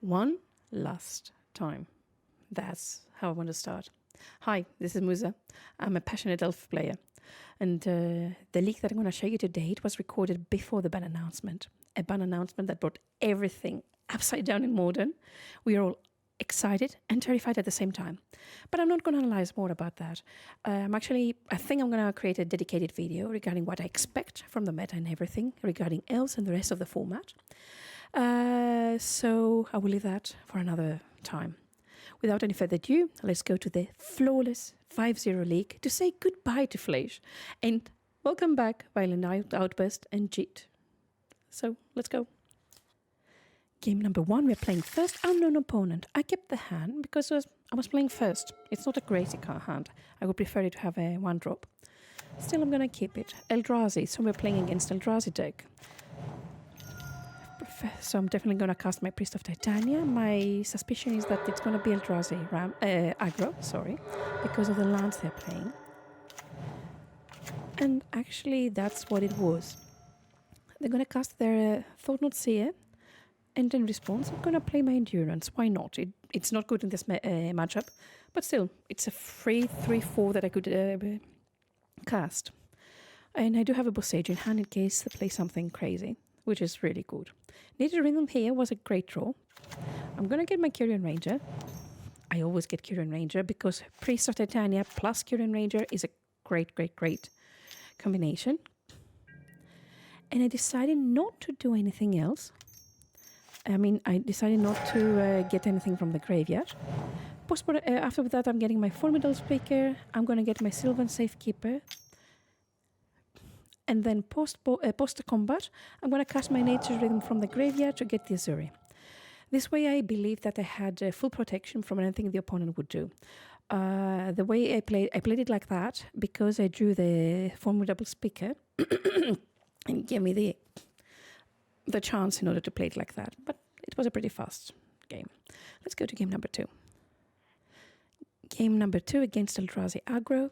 one last time. That's how I want to start. Hi, this is Musa. I'm a passionate elf player. And the leak that I'm going to show you today, it was recorded before the ban announcement. A ban announcement that brought everything upside down in Modern. We are all excited and terrified at the same time. But I'm not going to analyze more about that. I think I'm going to create a dedicated video regarding what I expect from the meta and everything, regarding elves and the rest of the format. So I will leave that for another time. Without any further ado, let's go to the flawless 5-0 league to say goodbye to Fleisch and welcome back Violent Outburst and Jeet. So let's go. Game number 1, we're playing first unknown opponent. I kept the hand because I was playing first. It's not a crazy hand. I would prefer it to have a 1-drop. Still, I'm gonna keep it. Eldrazi, so we're playing against Eldrazi deck. So I'm definitely gonna cast my Priest of Titania. My suspicion is that it's gonna be Eldrazi Aggro, because of the lands they're playing. And actually, that's what it was. They're gonna cast their Thought-Knot Seer. And in response, I'm going to play my Endurance. Why not? It's not good in this matchup, but still, it's a free 3-4 that I could cast. And I do have a Bossage in hand in case they play something crazy, which is really good. Nature Rhythm here was a great draw. I'm going to get my Kyrian Ranger. I always get Kyrian Ranger because Priest of Titania plus Kyrian Ranger is a great combination. And I decided not to do anything else. I decided not to get anything from the graveyard. After that, I'm getting my Formidable Speaker. I'm going to get my Sylvan Safekeeper. And then post-combat, I'm going to cast my Nature Rhythm from the graveyard to get the Azuri. This way, I believe that I had full protection from anything the opponent would do. The way I played it like that because I drew the Formidable Speaker and gave me the chance in order to play it like that. But it was a pretty fast game. Let's go to game number 2. Game number 2 against Eldrazi Aggro.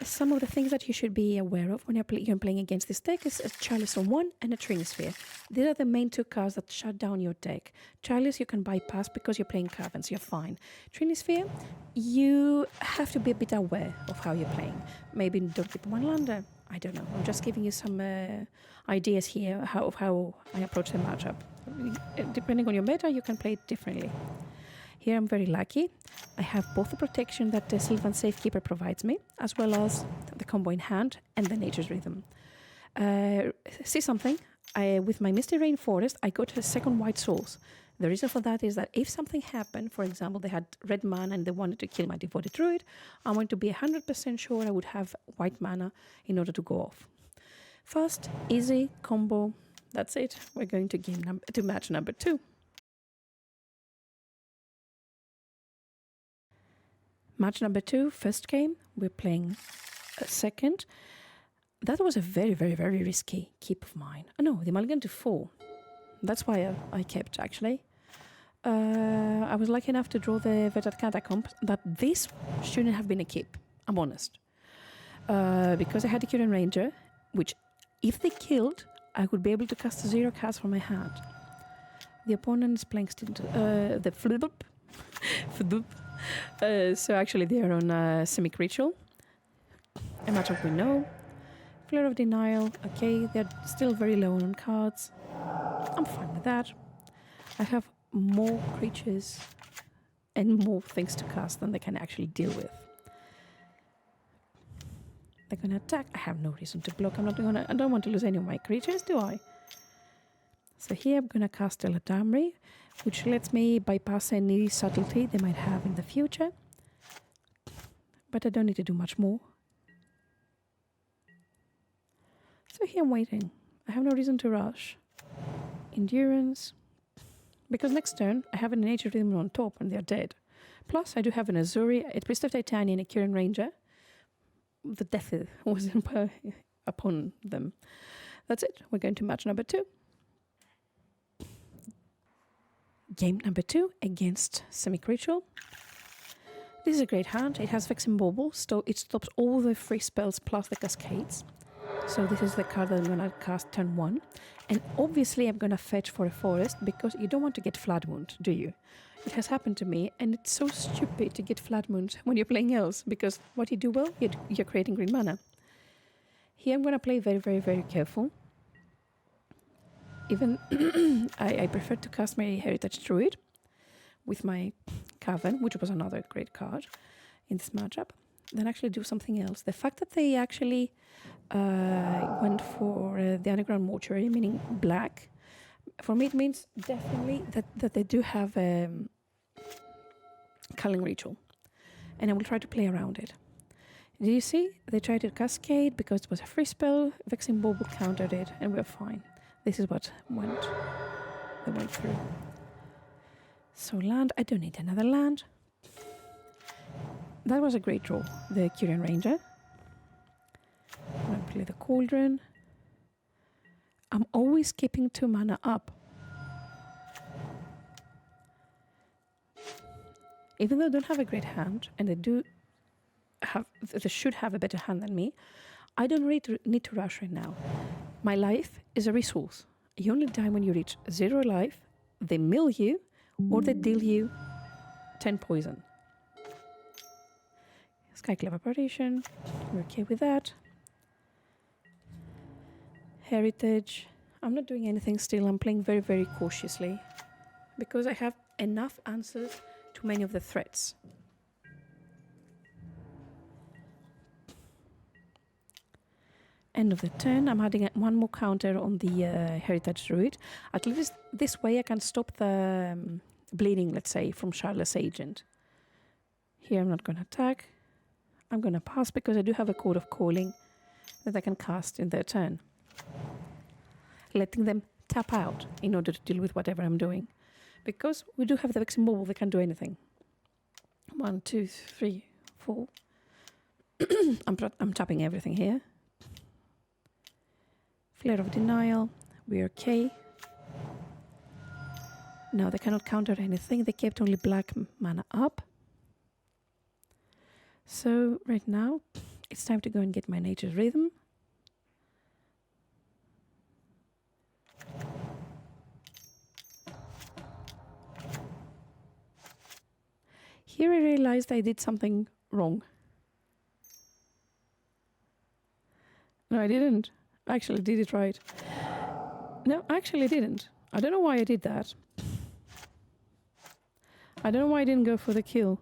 Some of the things that you should be aware of when you're playing against this deck is a Chalice on 1 and a Trinisphere. These are the main 2 cards that shut down your deck. Chalice you can bypass because you're playing Caverns, you're fine. Trinisphere, you have to be a bit aware of how you're playing. Maybe don't keep 1 lander. I don't know. I'm just giving you some ideas here of how I approach the matchup. Depending on your meta, you can play it differently. Here I'm very lucky. I have both the protection that the Sylvan Safekeeper provides me, as well as the combo in hand and the Nature's Rhythm. See something? With my Misty Rainforest, I got a second white source. The reason for that is that if something happened, for example, they had red mana and they wanted to kill my Devoted Druid, I want to be 100% sure I would have white mana in order to go off. Fast, easy, combo, that's it. We're going to match number 2. Match number 2, first game, we're playing second. That was a very risky keep of mine. Oh no, the mulligan to 4. That's why I kept, actually. I was lucky enough to draw the Vetat Catacomb, that this shouldn't have been a keep, I'm honest. Because I had a Kyrian Ranger, which, if they killed, I would be able to cast 0 cards from my hand. The opponent is playing the Fludup. So actually they are on Simic Ritual. A matchup we know. Flare of Denial, okay, they're still very low on cards. I'm fine with that. I have more creatures and more things to cast than they can actually deal with. They're gonna attack. I have no reason to block. I don't want to lose any of my creatures, do I? So here I'm gonna cast Eladamri, which lets me bypass any subtlety they might have in the future. But I don't need to do much more. So here I'm waiting. I have no reason to rush. Endurance. Because next turn, I have a Nature Rhythm on top and they're dead. Plus, I do have an Azuri, a Priest of Titania, and a Kyrian Ranger. The death was upon them. That's it. We're going to match number 2. Game number 2 against Simic Ritual. This is a great hand. It has Vexing Bauble, so it stops all the free spells plus the Cascades. So this is the card that I'm going to cast turn 1. And obviously I'm going to fetch for a forest because you don't want to get Flood Moon, do you? It has happened to me, and it's so stupid to get Flood Moon when you're playing Elves, because what you do well, you're creating green mana. Here I'm going to play very, very, very careful. Even I prefer to cast my Heritage Druid with my Cavern, which was another great card in this matchup, then actually do something else. The fact that they actually went for the Underground Mortuary, meaning black, for me it means definitely that they do have Culling Ritual, and I will try to play around it. Do you see? They tried to Cascade because it was a free spell, Vexing Bauble countered it, and we're fine. This is what they went through. So land, I don't need another land. That was a great draw, the Curian Ranger. I'm going to play the Cauldron. I'm always keeping 2 mana up. Even though I don't have a great hand, and they should have a better hand than me, I don't really need to rush right now. My life is a resource. You only die when you reach 0 life, they mill you, or they deal you 10 poison. Skyclave Apparition, we're okay with that. Heritage, I'm not doing anything still, I'm playing very, very cautiously because I have enough answers to many of the threats. End of the turn, I'm adding 1 more counter on the Heritage Druid. At least this way I can stop the bleeding, let's say, from Charlotte's Agent. Here I'm not going to attack. I'm going to pass because I do have a Code of Calling that I can cast in their turn, letting them tap out in order to deal with whatever I'm doing. Because we do have the Vexing Bauble, they can't do anything. 1, 2, 3, 4. I'm tapping everything here. Flare of Denial, we're okay. Now they cannot counter anything, they kept only black mana up. So right now, it's time to go and get my Nature's Rhythm. Here I realized I did something wrong. No, I didn't. I actually did it right. No, I actually didn't. I don't know why I did that. I don't know why I didn't go for the kill.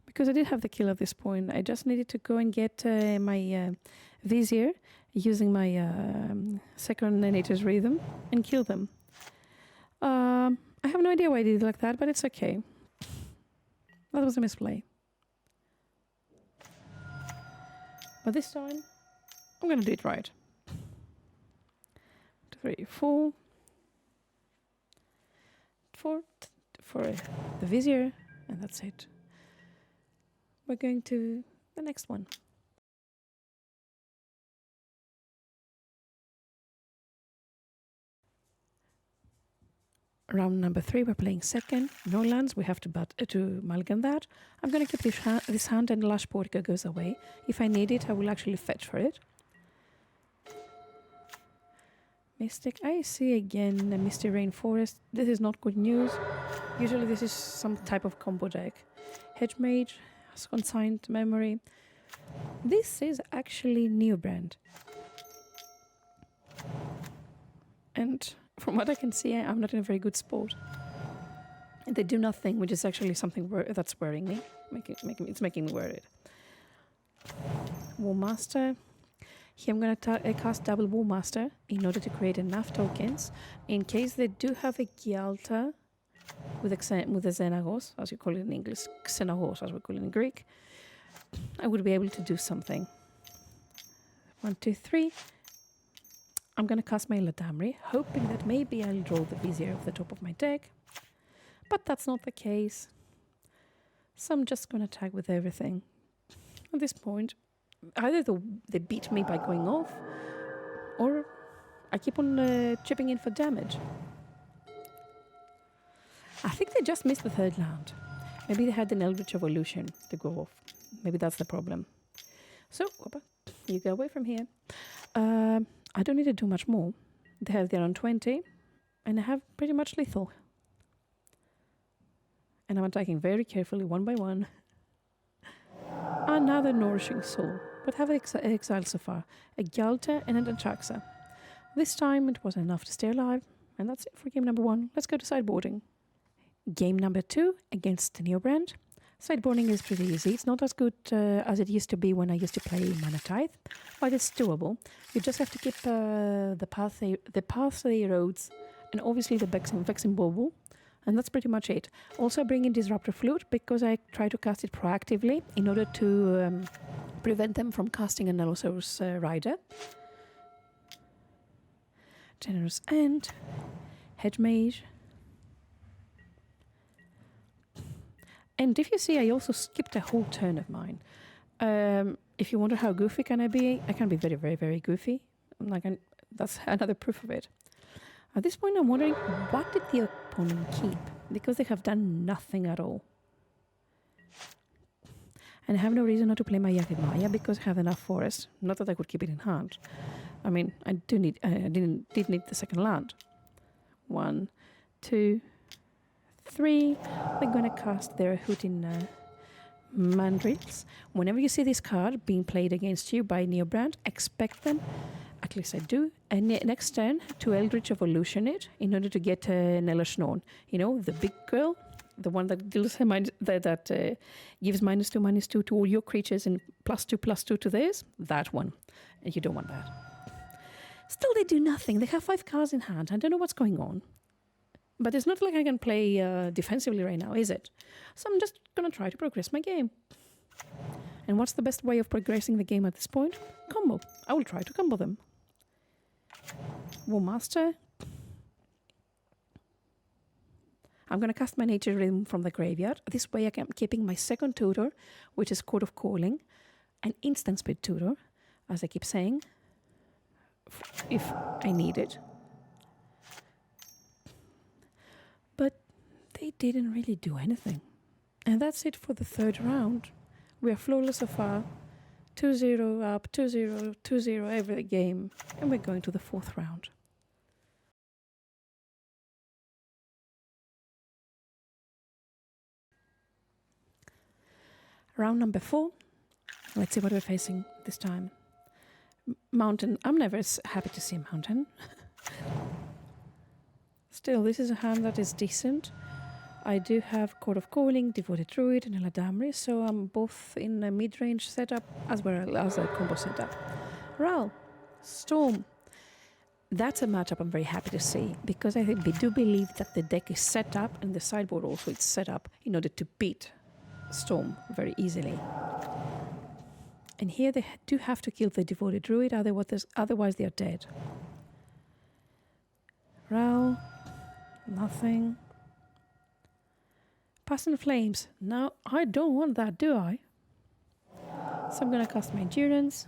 Because I did have the kill at this point. I just needed to go and get my Vizier using my second Nature's Rhythm and kill them. I have no idea why I did it like that, but it's okay. That was a misplay. But this time, I'm going to do it right. 2, 3, 4. 4 for the Vizier, and that's it. We're going to the next one. Round number 3, we're playing second. No lands, we have to mulligan that. I'm going to keep this hand, and Lush Portico goes away. If I need it, I will actually fetch for it. Mystic, I see again a Misty Rainforest. This is not good news. Usually this is some type of combo deck. Hedge Mage, Consigned Memory. This is actually Neobrand. And from what I can see, I'm not in a very good spot. And they do nothing, which is actually something that's worrying me. It's making me worried. War Master. Here I'm going to cast double War Master in order to create enough tokens in case they do have a Gialta with a Xenagos, as you call it in English, Xenagos as we call it in Greek. I would be able to do something. 1, 2, 3. I'm going to cast my Ladamri, hoping that maybe I'll draw the Vizier off the top of my deck. But that's not the case. So I'm just going to attack with everything. At this point, either they beat me by going off, or I keep on chipping in for damage. I think they just missed the third land. Maybe they had an Eldritch Evolution to go off. Maybe that's the problem. So, you go away from here. I don't need to do much more. They have their own 20, and I have pretty much lethal. And I'm attacking very carefully, one by one. Another Nourishing Soul. What have I exiled so far? A Galta and an Atraxa. This time it was enough to stay alive, and that's it for game number 1. Let's go to sideboarding. Game number 2 against Neobrand. Sideboarding is pretty easy. It's not as good as it used to be when I used to play Mana Tithe, but it's doable. You just have to keep the paths they erodes, and obviously the Vexing Bauble, and that's pretty much it. Also, I bring in Disruptor Flute because I try to cast it proactively in order to prevent them from casting an Allosaurus Rider. Generous End, Hedge Mage. And if you see, I also skipped a whole turn of mine. If you wonder how goofy can I be very, very, very goofy. That's another proof of it. At this point, I'm wondering, what did the opponent keep? Because they have done nothing at all. And I have no reason not to play my Yavimaya because I have enough forest. Not that I could keep it in hand. I mean, I did need the second land. 1, 2, 3. We're going to cast their Hootin Mandrills. Whenever you see this card being played against you by Neobrand, expect them, at least I do, and next turn to Eldritch Evolution it in order to get Nella Schnorn. You know, the big girl, the one that deals that gives -2/-2 to all your creatures and +2/+2 to theirs. That one. And you don't want that. Still, they do nothing. They have 5 cards in hand. I don't know what's going on. But it's not like I can play defensively right now, is it? So I'm just going to try to progress my game. And what's the best way of progressing the game at this point? Combo. I will try to combo them. War Master. I'm going to cast my Nature Rhythm from the graveyard. This way I am keeping my second tutor, which is Court of Calling, an instant speed tutor, as I keep saying, if I need it. But they didn't really do anything. And that's it for the third round. We are flawless so far. 2-0 up, 2-0, 2-0 every game. And we're going to the fourth round. Round number 4. Let's see what we're facing this time. Mountain. I'm never happy to see a mountain. Still, this is a hand that is decent. I do have Court of Calling, Devoted Druid, and Eladamri, so I'm both in a mid-range setup as well as a combo setup. Ral, Storm. That's a matchup I'm very happy to see, because I do believe that the deck is set up, and the sideboard also is set up in order to beat Storm very easily. And here they do have to kill the Devoted Druid, otherwise they are dead. Ral, nothing. Passing Flames. Now, I don't want that, do I? So I'm going to cast my Endurance.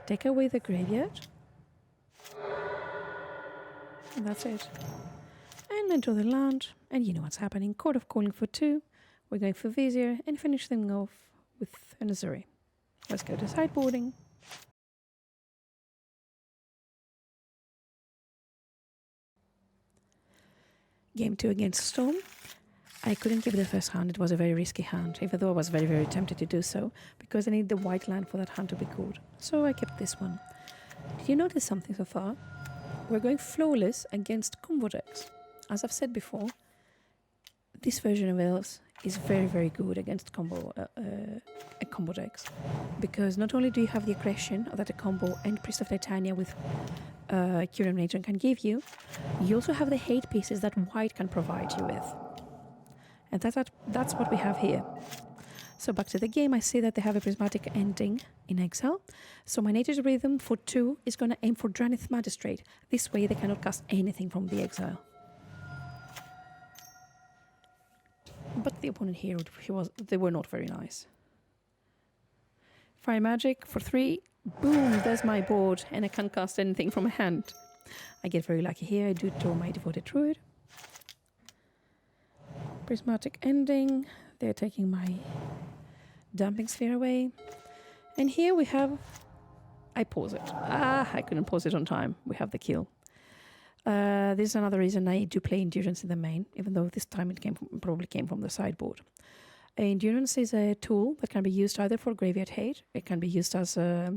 Take away the graveyard. And that's it. And I draw the land. And you know what's happening. Court of Calling for 2. We're going for Vizier. And finish them off with an Azuri. Let's go to sideboarding. Game 2 against Storm. I couldn't give the first hand. It was a very risky hand, even though I was very, very tempted to do so, because I need the white land for that hand to be good. So I kept this one. Did you notice something so far? We're going flawless against combo decks. As I've said before, this version of Elves is very, very good against combo decks, because not only do you have the aggression that a combo and Priest of Titania with Curium Nature can give you, you also have the hate pieces that white can provide you with. And that's what we have here. So back to the game, I see that they have a Prismatic Ending in exile. So my Nature's Rhythm for 2 is going to aim for Dranith Magistrate. This way they cannot cast anything from the exile. But the opponent here, they were not very nice. Fire Magic for 3. Boom, there's my board, and I can't cast anything from my hand. I get very lucky here. I do draw my Devoted Druid. Prismatic Ending. They're taking my Dumping Sphere away. And here we have I pause it. I couldn't pause it on time. We have the kill. This is another reason I do play Endurance in the main, even though this time it probably came from the sideboard. Endurance is a tool that can be used either for graveyard hate, it can be used as a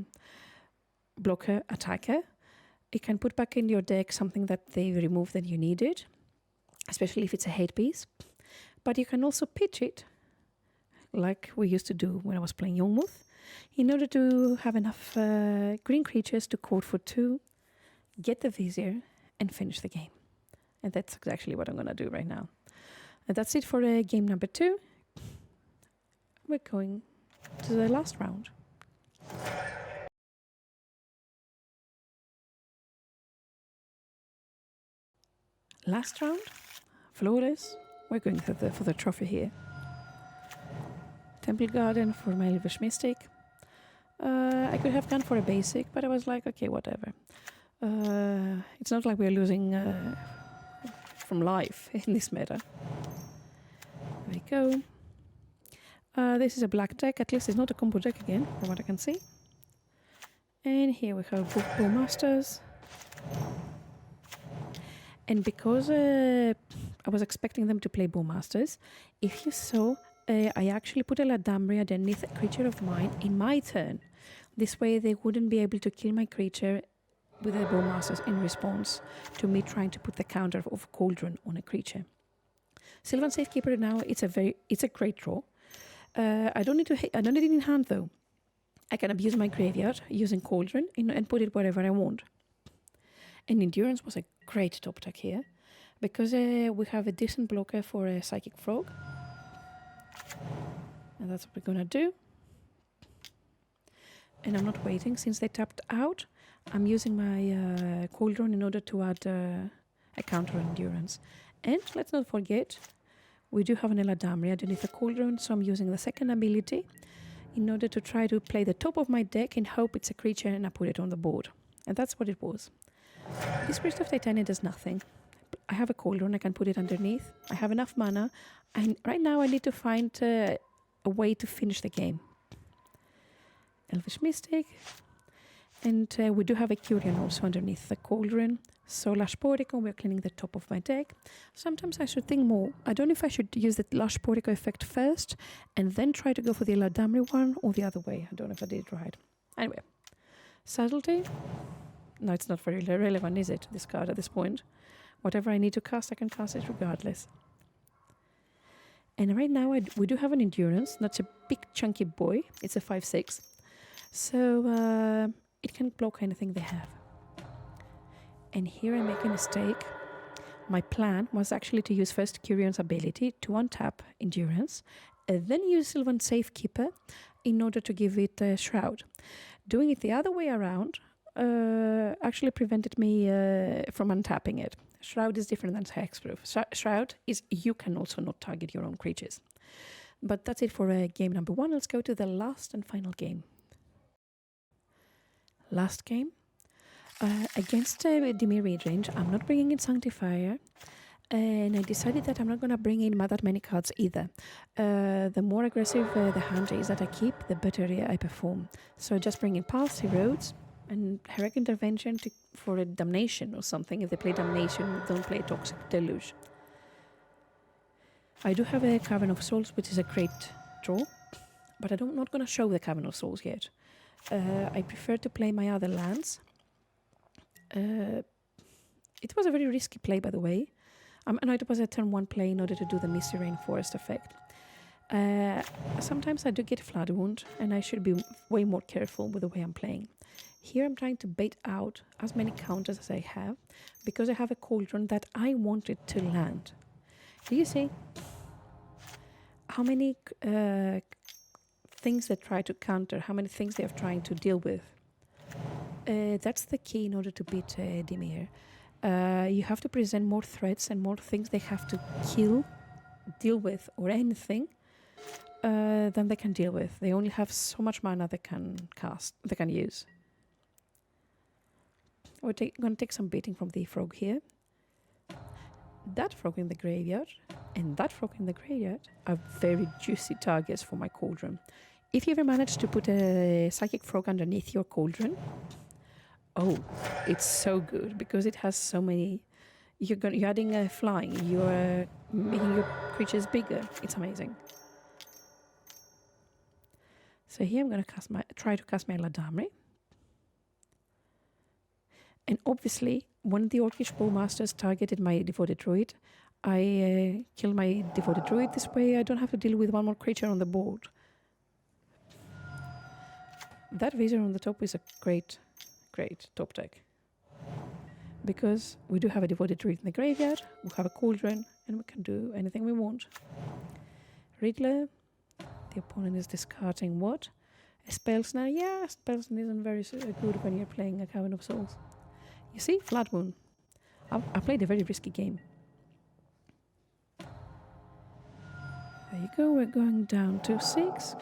blocker attacker. It can put back in your deck something that they removed that you needed, especially if it's a hate piece. But you can also pitch it, like we used to do when I was playing Yawgmoth, in order to have enough green creatures to court for 2, get the Vizier, and finish the game. And that's exactly what I'm going to do right now. And that's it for game number 2. We're going to the last round. Last round, flawless. We're going for the trophy here. Temple Garden for my Elvish Mystic. I could have gone for a basic, but I was like, okay, whatever. It's not like we're losing from life in this meta. There we go. This is a black deck. At least it's not a combo deck again, from what I can see. And here we have both Bowmasters. And because I was expecting them to play Bowmasters, if you saw, I actually put a Ladamri underneath a creature of mine in my turn. This way they wouldn't be able to kill my creature with the Bowmasters in response to me trying to put the counter of Cauldron on a creature. Sylvan Safekeeper now, it's a great draw. I don't need it in hand though. I can abuse my graveyard using Cauldron and put it wherever I want. And Endurance was a great top deck here because we have a decent blocker for a Psychic Frog. And that's what we're gonna do. And I'm not waiting since they tapped out. I'm using my Cauldron in order to add a counter Endurance. And let's not forget, we do have an Eladamri underneath the Cauldron, so I'm using the second ability in order to try to play the top of my deck and hope it's a creature and I put it on the board. And that's what it was. This Priest of Titania does nothing. I have a Cauldron, I can put it underneath. I have enough mana, and right now I need to find a way to finish the game. Elvish Mystic. And we do have a Curion also underneath the Cauldron. So Lush Portico, we're cleaning the top of my deck. Sometimes I should think more. I don't know if I should use the Lush Portico effect first and then try to go for the Eladamri one or the other way. I don't know if I did it right. Anyway, Subtlety. No, it's not very relevant, is it, this card at this point? Whatever I need to cast, I can cast it regardless. And right now we do have an Endurance. That's a big chunky boy. It's a 5/6. So it can block anything they have. And here I make a mistake. My plan was actually to use first Curion's ability to untap Endurance, and then use Sylvan Safekeeper in order to give it a Shroud. Doing it the other way around actually prevented me from untapping it. Shroud is different than Hexproof. Shroud is you can also not target your own creatures. But that's it for game number 1. Let's go to the last and final game. Last game. Against Dimir Midrange, I'm not bringing in Sanctifier, and I decided that I'm not going to bring in that many cards either. The more aggressive the hand is that I keep, the better I perform. So just bring in Pulse, Erodes, and Heroic Intervention for a Damnation or something. If they play Damnation, don't play Toxic Deluge. I do have a Cavern of Souls, which is a great draw, but I'm not going to show the Cavern of Souls yet. I prefer to play my other lands. It was a very risky play, by the way. I know it was a turn 1 play in order to do the Misty Rainforest effect. Sometimes I do get Flood Wound, and I should be way more careful with the way I'm playing. Here I'm trying to bait out as many counters as I have, because I have a Cauldron that I wanted to land. Do you see how many things they try to counter, how many things they are trying to deal with? That's the key in order to beat Dimir. You have to present more threats and more things they have to kill, deal with, or anything than they can deal with. They only have so much mana they can cast, they can use. We're going to take some beating from the frog here. That frog in the graveyard and that frog in the graveyard are very juicy targets for my Cauldron. If you ever manage to put a Psychic Frog underneath your cauldron, oh, it's so good because it has so many. You're adding a flying. You're making your creatures bigger. It's amazing. So here I'm going to try to cast my Ladamri. And obviously, when the Orcish Bowmasters targeted my Devoted Druid, I killed my Devoted Druid. This way I don't have to deal with one more creature on the board. That Vizier on the top is a great top deck. Because we do have a Devoted Druid in the graveyard, we have a Cauldron, and we can do anything we want. Riddler, the opponent is discarding what? A Spell Snare? Yeah, Spell Snare isn't very good when you're playing a Cavern of Souls. You see, Flood Moon. I played a very risky game. There you go, we're going down to 6.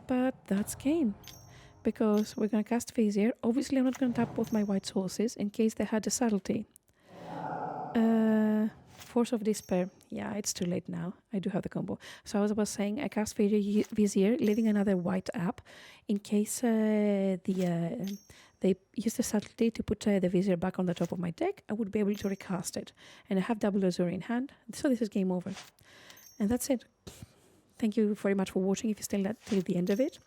But that's game. Because we're going to cast Vizier. Obviously, I'm not going to tap both my white sources in case they had a subtlety. Force of Despair. Yeah, it's too late now. I do have the combo. So as I was saying, I cast Vizier, leaving another white up in case they use the subtlety to put the Vizier back on the top of my deck. I would be able to recast it. And I have double Azure in hand. So this is game over. And that's it. Thank you very much for watching if you still till the end of it.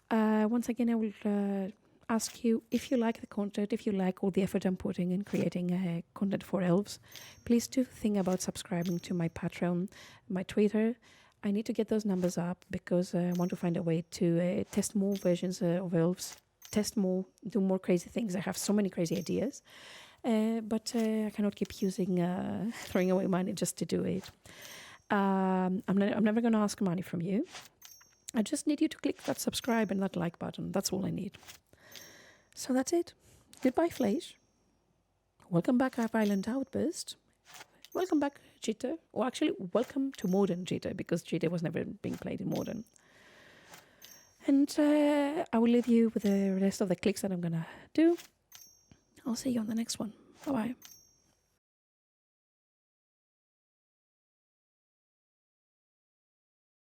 Once again, I will ask you if you like the content, if you like all the effort I'm putting in creating content for elves, please do think about subscribing to my Patreon, my Twitter. I need to get those numbers up because I want to find a way to test more versions of elves, test more, do more crazy things. I have so many crazy ideas, but I cannot keep throwing away money just to do it. I'm never going to ask money from you. I just need you to click that subscribe and that like button. That's all I need. So that's it. Goodbye, Flash. Welcome back, Violent Outburst. Welcome back, Jitter. Or actually, welcome to Modern Jitter, because Jitter was never being played in Modern. And I will leave you with the rest of the clicks that I'm going to do. I'll see you on the next one. Bye-bye.